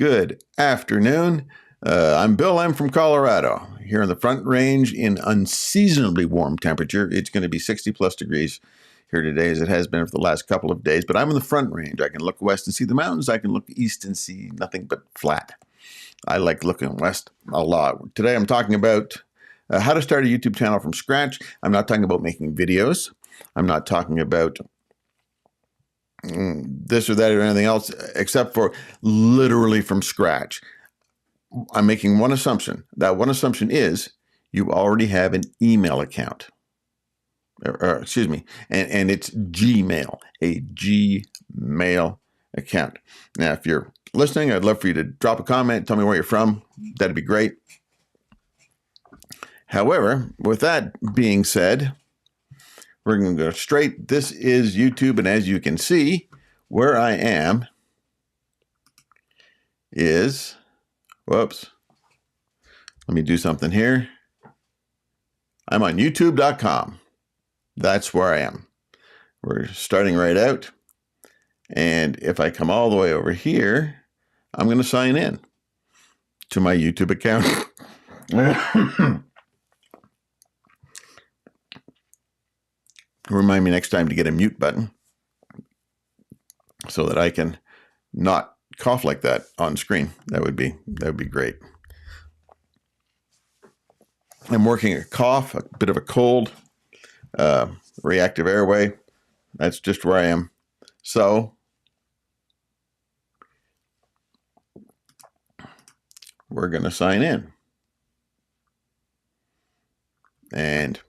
Good afternoon. I'm Bill. I'm from Colorado. Here in the Front Range in unseasonably warm temperature. It's going to be 60 plus degrees here today, as it has been for the last couple of days. But I'm in the Front Range. I can look west and see the mountains. I can look east and see nothing but flat. I like looking west a lot. Today I'm talking about how to start a YouTube channel from scratch. I'm not talking about making videos. I'm not talking about this or that or anything else, except for literally from scratch. I'm making one assumption. That one assumption is you already have an email account. Excuse me, and it's Gmail, a Gmail account. Now, if you're listening, I'd love for you to drop a comment, tell me where you're from. That'd be great. However, with that being said, we're going to go straight. This is YouTube, and as you can see, where I am is, whoops, let me do something here. I'm on YouTube.com. That's where I am. We're starting right out. And if I come all the way over here, I'm going to sign in to my YouTube account. Remind me next time to get a mute button so that I can not cough like that on screen. That would be great. I'm working a cough, a bit of a cold, reactive airway. That's just where I am. So we're going to sign in. And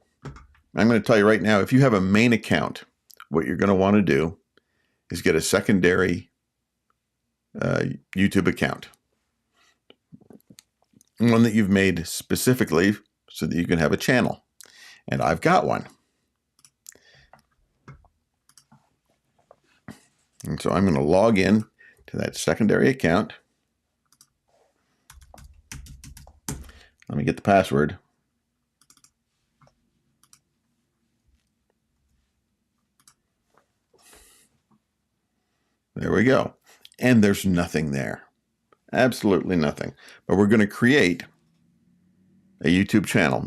I'm going to tell you right now, if you have a main account, what you're going to want to do is get a secondary YouTube account. One that you've made specifically so that you can have a channel. And I've got one. And so I'm going to log in to that secondary account. Let me get the password. There we go. And there's nothing there. Absolutely nothing. But we're going to create a YouTube channel.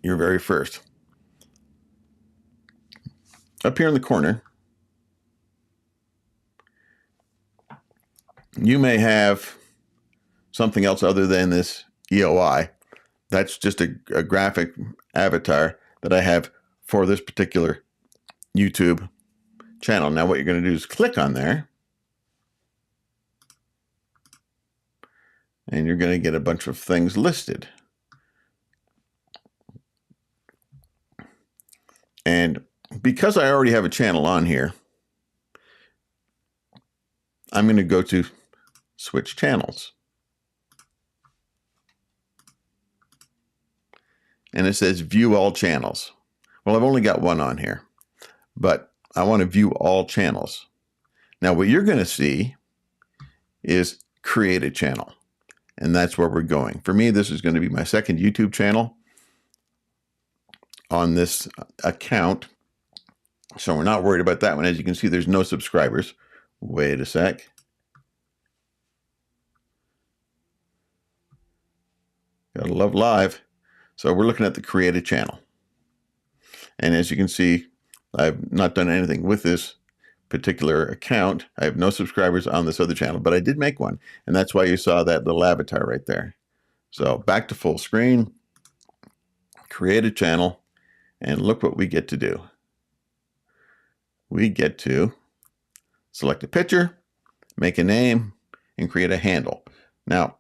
Your very first. Up here in the corner, you may have something else other than this EOI. That's just a graphic avatar that I have for this particular YouTube channel. Now what you're going to do is click on there, and you're going to get a bunch of things listed. And because I already have a channel on here, I'm going to go to switch channels. And it says view all channels. Well, I've only got one on here, but I want to view all channels. Now, what you're going to see is create a channel. And that's where we're going. For me, this is going to be my second YouTube channel on this account. So we're not worried about that one. As you can see, there's no subscribers. Wait a sec. Gotta love live. So we're looking at the create a channel. And as you can see, I've not done anything with this particular account. I have no subscribers on this other channel, but I did make one. And that's why you saw that little avatar right there. So back to full screen, create a channel, and look what we get to do. We get to select a picture, make a name, and create a handle. Now,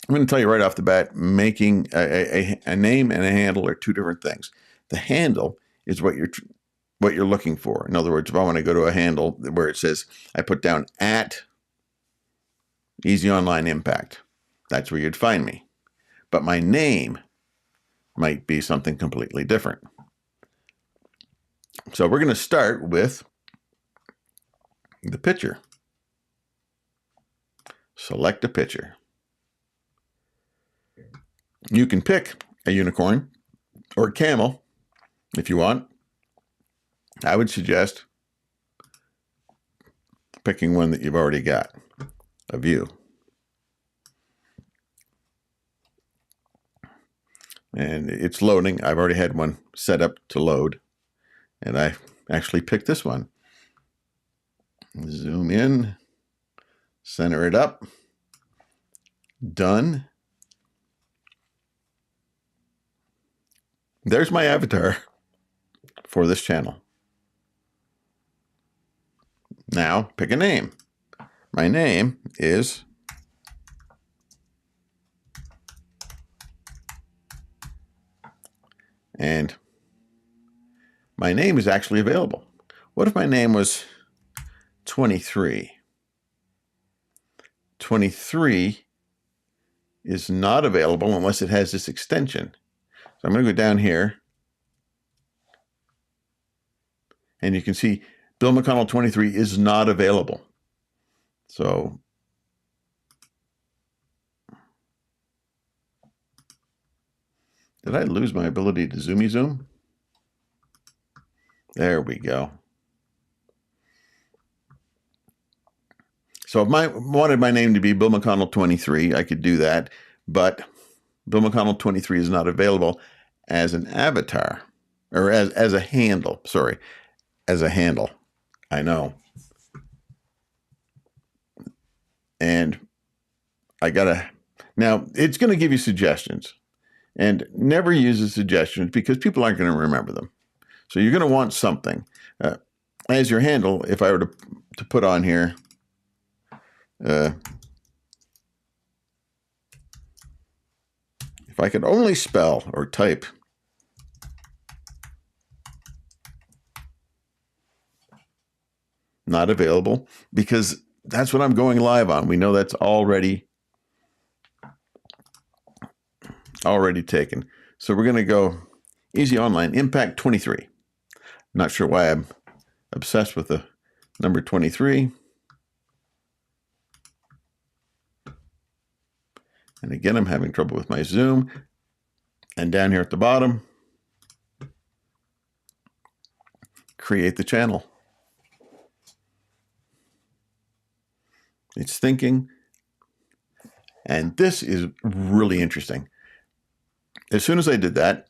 I'm going to tell you right off the bat, making a name and a handle are two different things. The handle is what you're looking for. In other words, if I want to go to a handle where it says, I put down at Easy Online Impact, that's where you'd find me. But my name might be something completely different. So we're going to start with the picture. Select a picture. You can pick a unicorn or a camel if you want. I would suggest picking one that you've already got, a view. And it's loading. I've already had one set up to load, and I actually picked this one. Zoom in, center it up, done. There's my avatar for this channel. Now pick a name. My name is and my name is actually available. What if my name was 23? 23 is not available unless it has this extension. So I'm going to go down here, and you can see Bill McConnell 23 is not available. So did I lose my ability to zoomy zoom? There we go. So if I wanted my name to be Bill McConnell 23, I could do that, but Bill McConnell 23 is not available as an avatar, or as a handle. Sorry, as a handle. I know. And I gotta, now it's going to give you suggestions, and never use the suggestions because people aren't going to remember them. So you're going to want something as your handle. If I were to put on here, if I could only spell or type not available, because that's what I'm going live on. We know that's already taken. So we're going to go easy online, impact 23. Not sure why I'm obsessed with the number 23. And again, I'm having trouble with my zoom. And down here at the bottom, create the channel. It's thinking. And this is really interesting. As soon as I did that,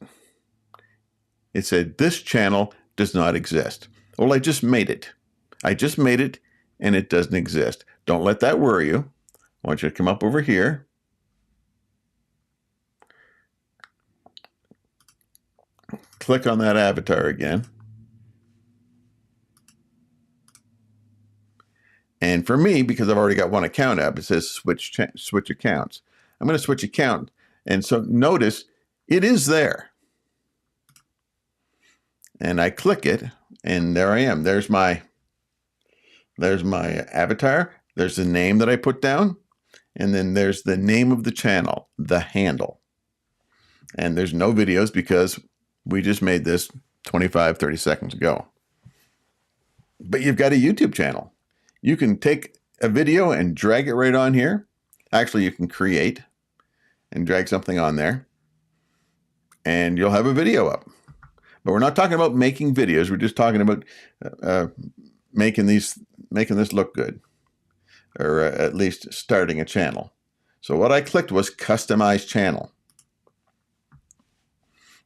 it said, this channel does not exist. Well, I just made it. I just made it, and it doesn't exist. Don't let that worry you. I want you to come up over here. Click on that avatar again. And for me, because I've already got one account up, it says switch accounts. I'm going to switch account. And so notice it is there. And I click it, and there I am. There's my avatar. There's the name that I put down. And then there's the name of the channel, the handle. And there's no videos because we just made this 25, 30 seconds ago. But you've got a YouTube channel. You can take a video and drag it right on here. Actually, you can create and drag something on there, and you'll have a video up. But we're not talking about making videos. We're just talking about making this look good, or at least starting a channel. So what I clicked was customize channel.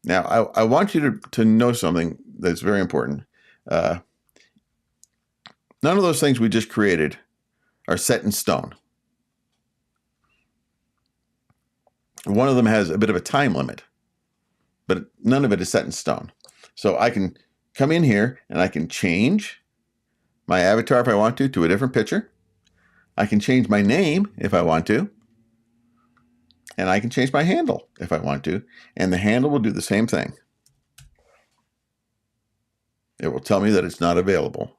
Now, I want you to know something that's very important. None of those things we just created are set in stone. One of them has a bit of a time limit, but none of it is set in stone. So I can come in here and I can change my avatar if I want to a different picture. I can change my name if I want to. And I can change my handle if I want to. And the handle will do the same thing. It will tell me that it's not available,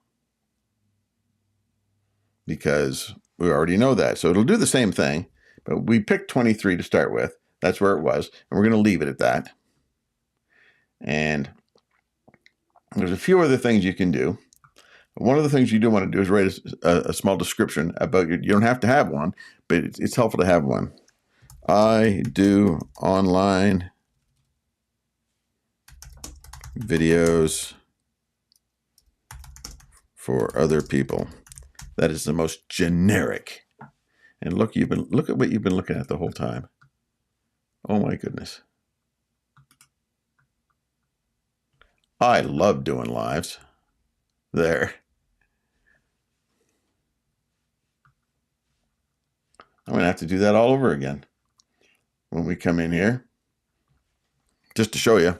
because we already know that. So it'll do the same thing, but we picked 23 to start with. That's where it was. And we're going to leave it at that. And there's a few other things you can do. One of the things you do want to do is write a small description about you. You don't have to have one, but it's helpful to have one. I do online videos for other people. That is the most generic. And look at what you've been looking at the whole time. Oh my goodness. I love doing lives. There. I'm going to have to do that all over again when we come in here. Just to show you.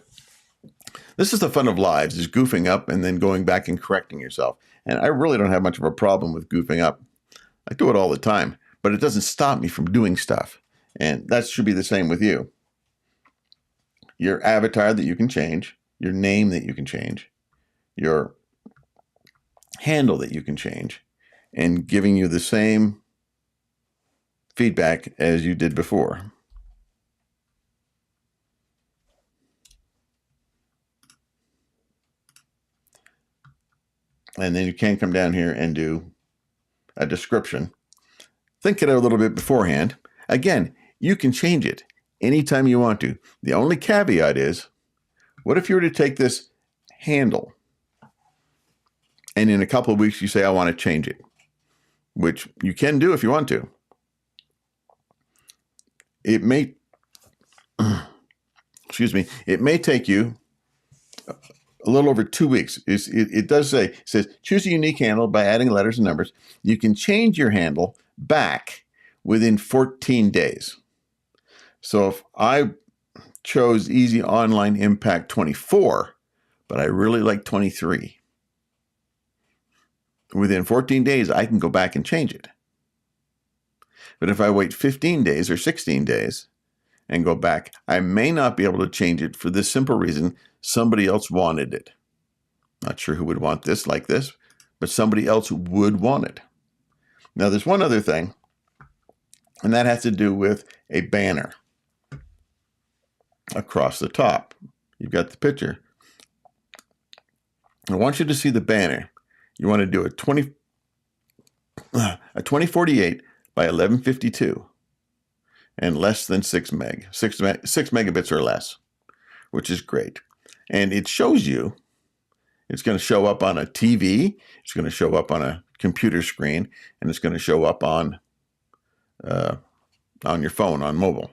This is the fun of lives, is goofing up and then going back and correcting yourself. And I really don't have much of a problem with goofing up. I do it all the time, but it doesn't stop me from doing stuff. And that should be the same with you. Your avatar that you can change, your name that you can change, your handle that you can change, and giving you the same feedback as you did before. And then you can come down here and do a description. Think it out a little bit beforehand. Again, you can change it anytime you want to. The only caveat is, what if you were to take this handle and in a couple of weeks you say, I want to change it, which you can do if you want to. It may, it may take you a little over 2 weeks. It does say, it says, choose a unique handle by adding letters and numbers. You can change your handle back within 14 days. So if I chose Easy Online Impact 24, but I really like 23, within 14 days, I can go back and change it. But if I wait 15 days or 16 days and go back, I may not be able to change it for this simple reason: somebody else wanted it. Not sure who would want this like this, but somebody else would want it. Now, there's one other thing, and that has to do with a banner across the top. You've got the picture. I want you to see the banner. You want to do a 2048 by 1152 and less than 6 megabits or less, which is great. And it shows you, it's going to show up on a TV, it's going to show up on a computer screen, and it's going to show up on your phone, on mobile.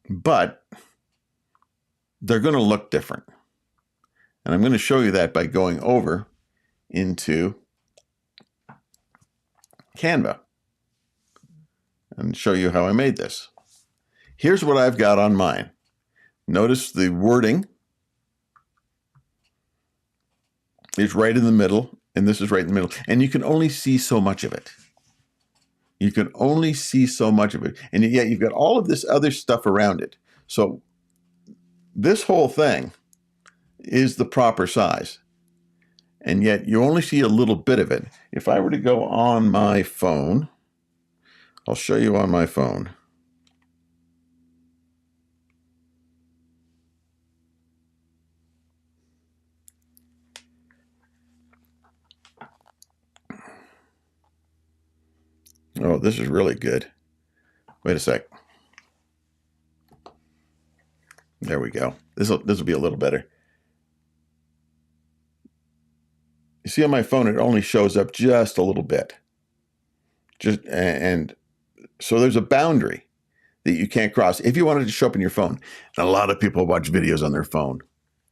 But they're going to look different. And I'm going to show you that by going over into Canva and show you how I made this. Here's what I've got on mine. Notice the wording is right in the middle, and this is right in the middle. And you can only see so much of it. You can only see so much of it. And yet you've got all of this other stuff around it. So this whole thing is the proper size. And yet you only see a little bit of it. If I were to go on my phone, I'll show you on my phone. Oh, this is really good. Wait a sec. There we go. This will be a little better. You see on my phone, it only shows up just a little bit. And so there's a boundary that you can't cross if you want it to show up in your phone. And a lot of people watch videos on their phone.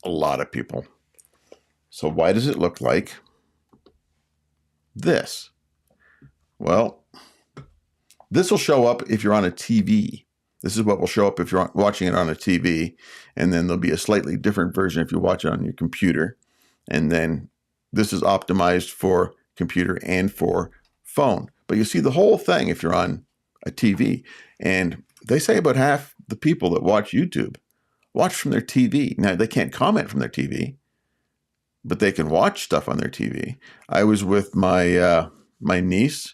A lot of people. So why does it look like this? Well, this will show up if you're on a TV. This is what will show up if you're watching it on a TV. And then there'll be a slightly different version if you watch it on your computer. And then this is optimized for computer and for phone. But you see the whole thing if you're on a TV. And they say about half the people that watch YouTube watch from their TV. Now, they can't comment from their TV, but they can watch stuff on their TV. I was with my niece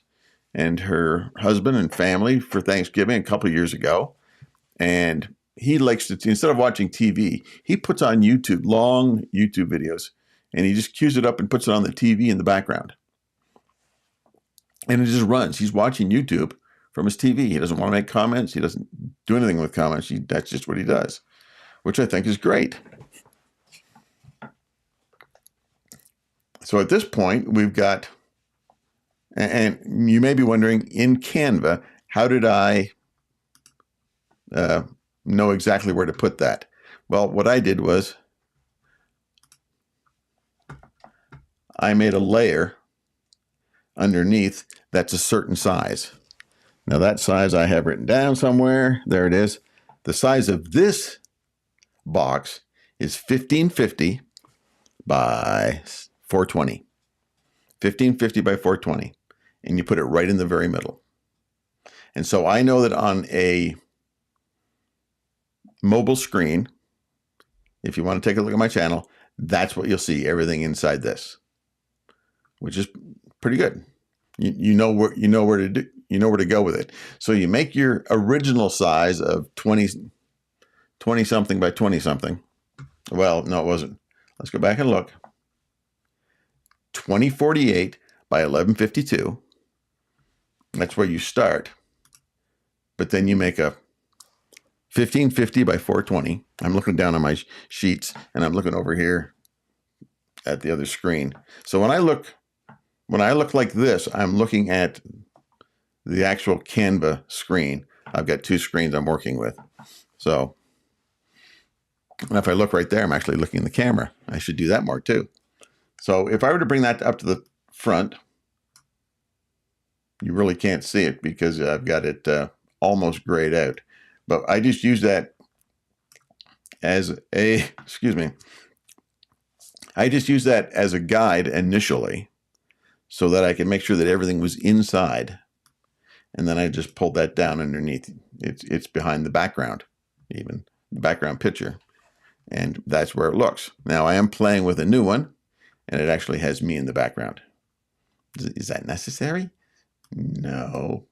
and her husband and family for Thanksgiving a couple of years ago. And he likes to, instead of watching TV, he puts on YouTube, long YouTube videos, and he just queues it up and puts it on the TV in the background. And it just runs. He's watching YouTube from his TV. He doesn't want to make comments. He doesn't do anything with comments. That's just what he does, which I think is great. So at this point, we've got And you may be wondering, in Canva, how did I know exactly where to put that? Well, what I did was I made a layer underneath that's a certain size. Now that size I have written down somewhere. There it is. The size of this box is 1550 by 420. 1550 by 420. And you put it right in the very middle. And so I know that on a mobile screen, if you want to take a look at my channel, that's what you'll see, everything inside this, which is pretty good. You know where to go with it. So you make your original size of 20 something by 20 something. Well, no, it wasn't. Let's go back and look. 2048 by 1152. That's where you start. But then you make a 1550 by 420. I'm looking down on my sheets and I'm looking over here at the other screen. So when I look like this, I'm looking at the actual Canva screen. I've got two screens I'm working with. So, and if I look right there, I'm actually looking in the camera. I should do that more too. So if I were to bring that up to the front, you really can't see it because I've got it almost grayed out. But I just use that as a, I just use that as a guide initially so that I can make sure that everything was inside. And then I just pulled that down underneath. It's behind the background, even the background picture. And that's where it looks. Now I am playing with a new one and it actually has me in the background. Is that necessary? No,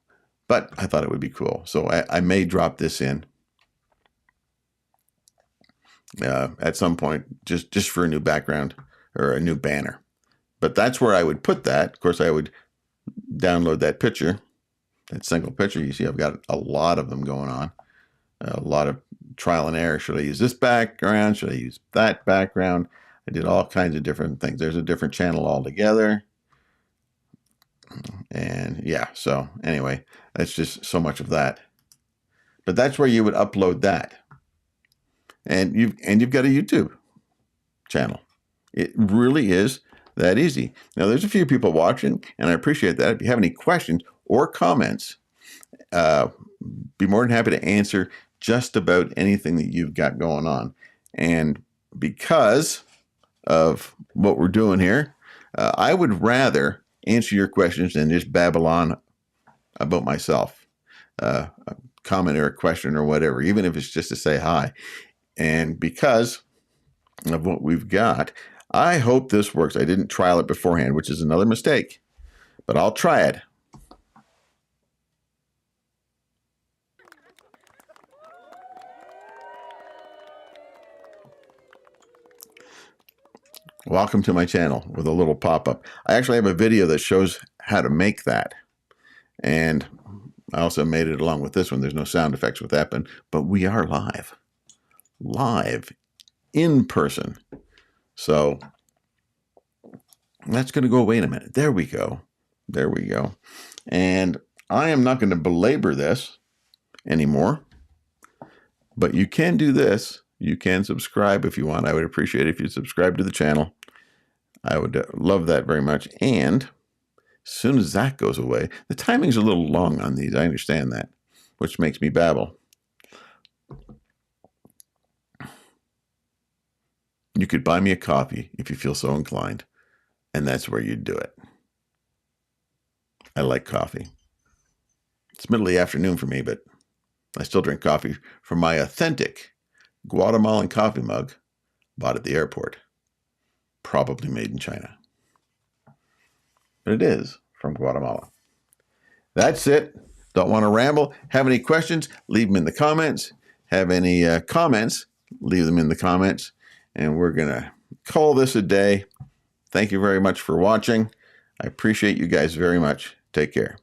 but I thought it would be cool. So I may drop this in at some point, just for a new background or a new banner. But that's where I would put that. Of course, I would download that picture, that single picture. You see, I've got a lot of them going on, a lot of trial and error. Should I use this background? Should I use that background? I did all kinds of different things. There's a different channel altogether. And yeah, so anyway, that's just so much of that. But that's where you would upload that. And you've got a YouTube channel. It really is that easy. Now, there's a few people watching, and I appreciate that. If you have any questions or comments, be more than happy to answer just about anything that you've got going on. And because of what we're doing here, I would rather answer your questions than just babble on about myself, a comment or a question or whatever, even if it's just to say hi. And because of what we've got, I hope this works. I didn't trial it beforehand, which is another mistake, but I'll try it. Welcome to my channel with a little pop-up. I actually have a video that shows how to make that. And I also made it along with this one. There's no sound effects with that, but we are live in person. So that's going to go away in a minute. There we go. There we go. And I am not going to belabor this anymore, but you can do this. You can subscribe if you want. I would appreciate it if you subscribe to the channel. I would love that very much. And as soon as that goes away, the timing's a little long on these. I understand that, which makes me babble. You could buy me a coffee if you feel so inclined, and that's where you'd do it. I like coffee. It's middle of the afternoon for me, but I still drink coffee from my authentic Guatemalan coffee mug bought at the airport, probably made in China. But it is from Guatemala. That's it. Don't want to ramble. Have any questions? Leave them in the comments. Have any comments? Leave them in the comments. And we're going to call this a day. Thank you very much for watching. I appreciate you guys very much. Take care.